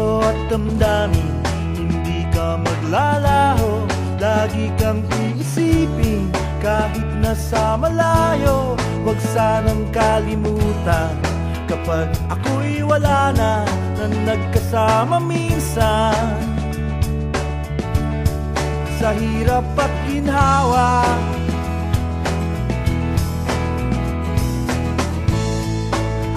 puso at damdamin, hindi ka maglalaho. Lagi kang iisipin kahit nasa malayo. Huwag sanang kalimutan kapag ako'y wala na nagkasama minsan. Sa hirap at ginhawa,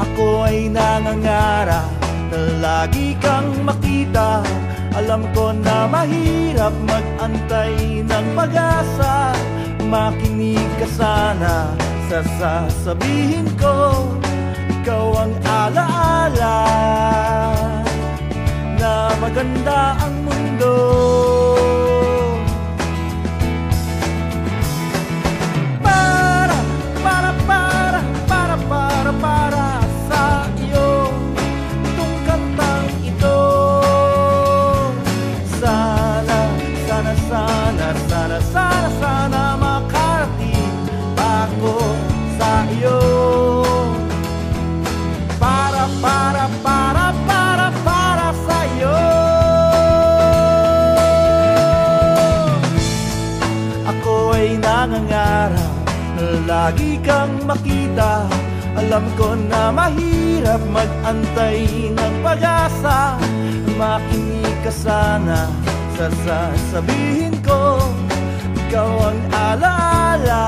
ako ay nangangarap na lagi kang makita. Alam ko na mahirap mag-antay ng pag-asa. Makinig ka sana sa sasabihin ko. Ikaw ang alaala na maganda ang mundo. Para sa iyo itong kantang ito. Sana makarating ako sa iyo. Para sa iyo. Ako ay nangangarap na lagi kang makita. Alam ko na mahirap mag-antay ng pag-asa. Makinig ka sana sa sasabihin ko. Ikaw ang alaala